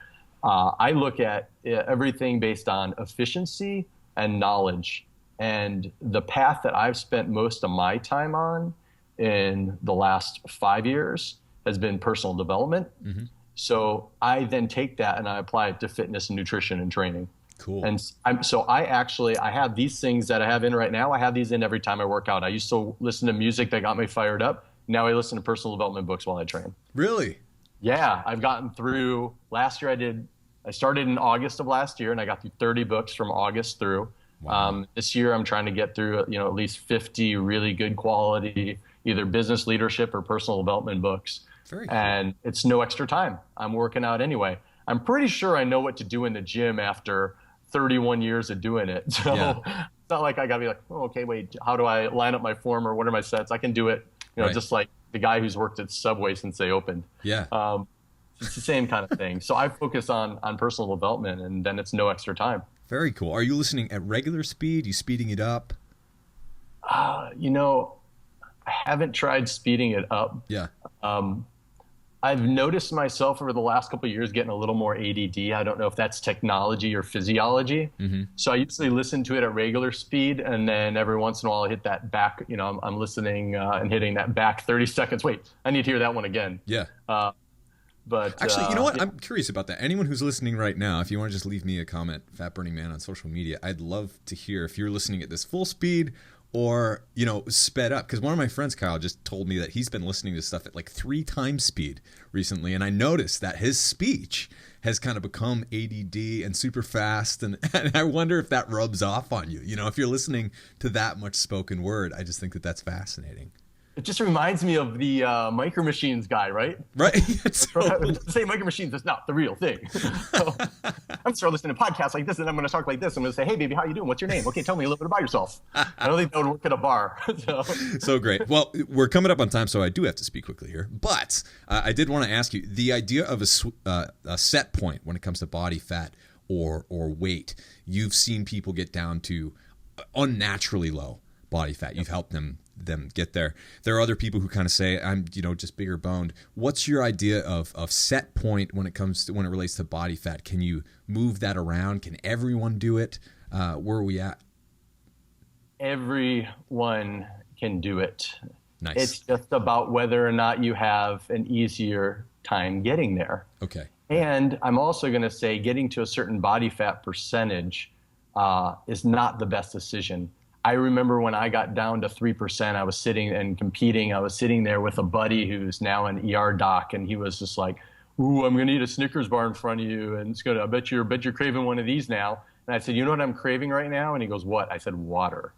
I look at everything based on efficiency and knowledge. And the path that I've spent most of my time on in the last 5 years has been personal development. So I then take that and I apply it to fitness and nutrition and training. Cool. And I have these things that I have in right now. I have these in every time I work out. I used to listen to music that got me fired up. Now I listen to personal development books while I train. Really? Yeah. I've gotten through, last year I started in August of last year, and I got through 30 books from August through. Wow. This year I'm trying to get through, at least 50 really good quality, either business leadership or personal development books. Very cool. And it's no extra time. I'm working out anyway. I'm pretty sure I know what to do in the gym after 31 years of doing it. So It's not like I got to be like, oh, okay, wait, how do I line up my form or what are my sets? I can do it, just like the guy who's worked at Subway since they opened. Yeah. It's the same kind of thing. So I focus on personal development, and then it's no extra time. Very cool. Are you listening at regular speed? You speeding it up? I haven't tried speeding it up. Yeah. I've noticed myself over the last couple of years getting a little more ADD. I don't know if that's technology or physiology. So I usually listen to it at regular speed, and then every once in a while I hit that back, I'm listening and hitting that back 30 seconds. Wait, I need to hear that one again. Yeah. But actually, you know what? I'm curious about that. Anyone who's listening right now, if you want to just leave me a comment, Fat Burning Man on social media, I'd love to hear if you're listening at this full speed or, sped up. Because one of my friends, Kyle, just told me that he's been listening to stuff at like 3 times speed recently. And I noticed that his speech has kind of become ADD and super fast. And I wonder if that rubs off on you. If you're listening to that much spoken word, I just think that that's fascinating. It just reminds me of the Micro Machines guy, right? Right. Say Micro Machines is not the real thing. So I'm start listening to podcasts like this, and I'm going to talk like this. I'm going to say, hey, baby, how you doing? What's your name? Okay, tell me a little bit about yourself. I don't think that would work at a bar. So great. Well, we're coming up on time, so I do have to speak quickly here. But I did want to ask you, the idea of a set point when it comes to body fat or weight, you've seen people get down to unnaturally low body fat. You've helped them get there. There are other people who kind of say, I'm just bigger boned. What's your idea of set point when it relates to body fat? Can you move that around? Can everyone do it? Where are we at? Everyone can do it. Nice. It's just about whether or not you have an easier time getting there. Okay. And I'm also going to say getting to a certain body fat percentage is not the best decision. I remember when I got down to 3%, I was sitting and competing. I was sitting there with a buddy who's now an ER doc, and he was just like, ooh, I'm going to eat a Snickers bar in front of you, and I bet you're craving one of these now. And I said, you know what I'm craving right now? And he goes, what? I said, water.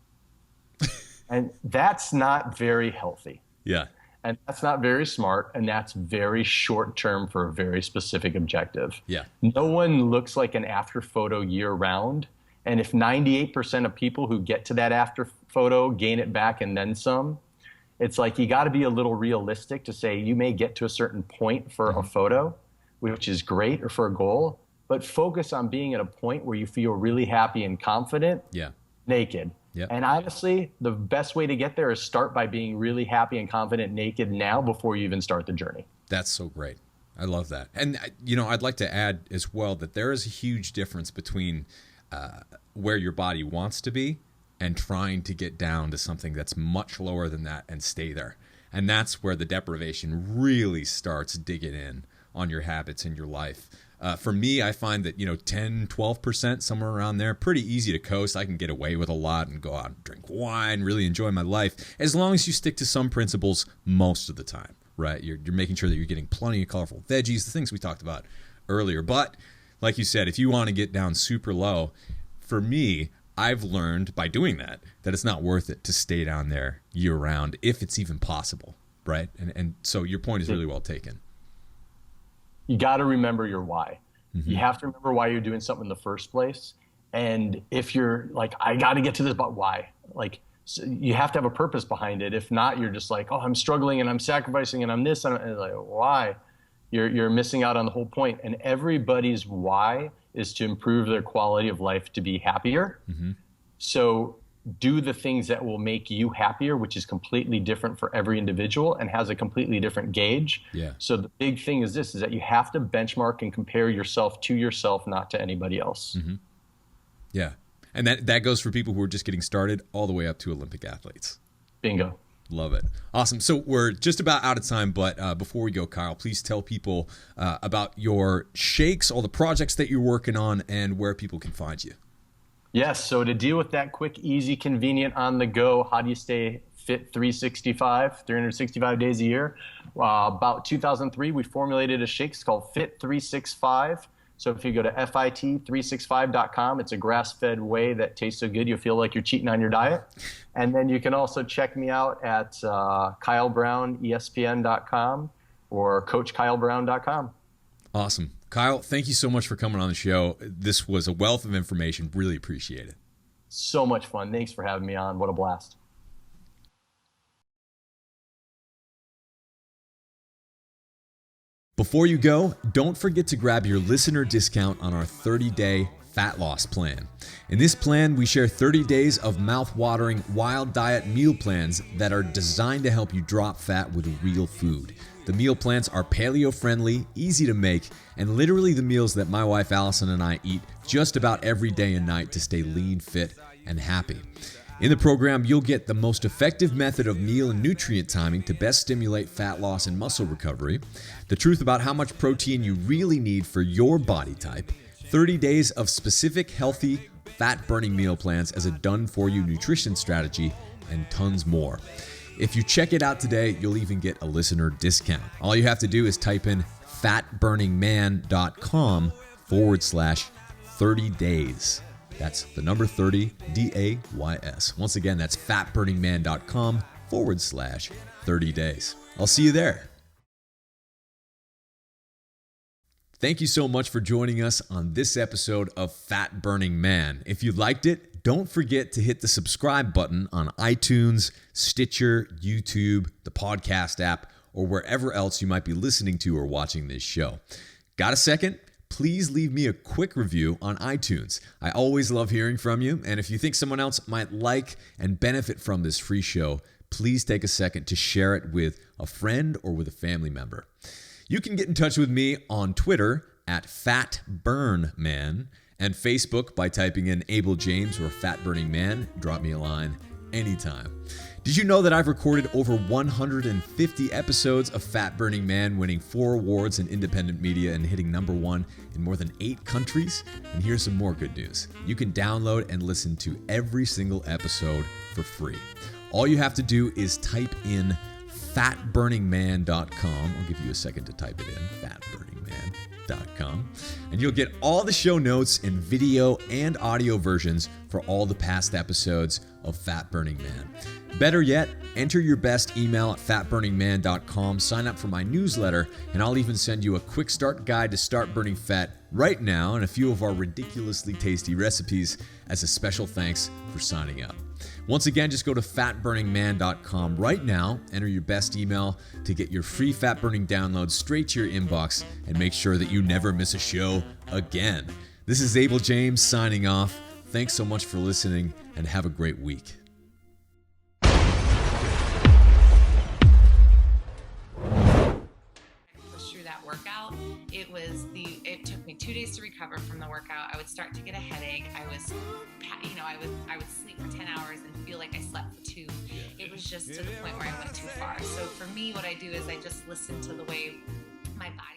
And that's not very healthy. Yeah. And that's not very smart, and that's very short term for a very specific objective. Yeah. No one looks like an after photo year round. And if 98% of people who get to that after photo gain it back and then some, it's like you got to be a little realistic to say you may get to a certain point for a photo, which is great, or for a goal, but focus on being at a point where you feel really happy and confident, naked. Yep. And honestly, the best way to get there is start by being really happy and confident naked now before you even start the journey. That's so great. I love that. And, I'd like to add as well that there is a huge difference between where your body wants to be and trying to get down to something that's much lower than that and stay there. And that's where the deprivation really starts digging in on your habits in your life. For me, I find that, 10, 12%, somewhere around there, pretty easy to coast. I can get away with a lot and go out and drink wine, really enjoy my life, as long as you stick to some principles most of the time, right? You're making sure that you're getting plenty of colorful veggies, the things we talked about earlier. But like you said, if you want to get down super low, for me, I've learned by doing that it's not worth it to stay down there year round if it's even possible, right? And so your point is really well taken. You got to remember your why. Mm-hmm. You have to remember why you're doing something in the first place. And if you're like, I got to get to this, but why? Like, So you have to have a purpose behind it. If not, you're just like, oh, I'm struggling and I'm sacrificing and I'm this. And like, why? You're missing out on the whole point. And everybody's why is to improve their quality of life, to be happier. Mm-hmm. So do the things that will make you happier, which is completely different for every individual and has a completely different gauge. Yeah. So the big thing is this, is that you have to benchmark and compare yourself to yourself, not to anybody else. Mm-hmm. Yeah. And that goes for people who are just getting started all the way up to Olympic athletes. Bingo. Love it. Awesome. So we're just about out of time, but before we go, Kyle, please tell people about your shakes, all the projects that you're working on, and where people can find you. Yes. So to deal with that quick, easy, convenient, on the go, how do you stay fit 365 days a year? About 2003, we formulated a shake. It's called Fit 365. So if you go to fit365.com, it's a grass-fed whey that tastes so good you'll feel like you're cheating on your diet. And then you can also check me out at KyleBrownESPN.com or CoachKyleBrown.com. Awesome. Kyle, thank you so much for coming on the show. This was a wealth of information. Really appreciate it. So much fun. Thanks for having me on. What a blast. Before you go, don't forget to grab your listener discount on our 30-day fat loss plan. In this plan, we share 30 days of mouth-watering wild diet meal plans that are designed to help you drop fat with real food. The meal plans are paleo-friendly, easy to make, and literally the meals that my wife Allison and I eat just about every day and night to stay lean, fit, and happy. In the program, you'll get the most effective method of meal and nutrient timing to best stimulate fat loss and muscle recovery, the truth about how much protein you really need for your body type, 30 days of specific, healthy, fat-burning meal plans as a done-for-you nutrition strategy, and tons more. If you check it out today, you'll even get a listener discount. All you have to do is type in fatburningman.com/30 days. That's the number 30, DAYS. Once again, that's fatburningman.com/30 days. I'll see you there. Thank you so much for joining us on this episode of Fat Burning Man. If you liked it, don't forget to hit the subscribe button on iTunes, Stitcher, YouTube, the podcast app, or wherever else you might be listening to or watching this show. Got a second? Please leave me a quick review on iTunes. I always love hearing from you, and if you think someone else might like and benefit from this free show, please take a second to share it with a friend or with a family member. You can get in touch with me on Twitter at FatBurnMan and Facebook by typing in Abel James or Fat Burning Man. Drop me a line anytime. Did you know that I've recorded over 150 episodes of Fat Burning Man, winning 4 awards in independent media and hitting #1 in more than 8 countries? And here's some more good news. You can download and listen to every single episode for free. All you have to do is type in fatburningman.com. I'll give you a second to type it in, fatburningman.com. And you'll get all the show notes in video and audio versions for all the past episodes of Fat Burning Man. Better yet, enter your best email at fatburningman.com, sign up for my newsletter, and I'll even send you a quick start guide to start burning fat right now and a few of our ridiculously tasty recipes as a special thanks for signing up. Once again, just go to fatburningman.com right now, enter your best email to get your free fat burning download straight to your inbox, and make sure that you never miss a show again. This is Abel James signing off. Thanks so much for listening, and have a great week. Through that workout, it took me 2 days to recover from the workout. I would start to get a headache. I would sleep for 10 hours and feel like I slept for 2. It was just to the point where I went too far. So for me, what I do is I just listen to the way my body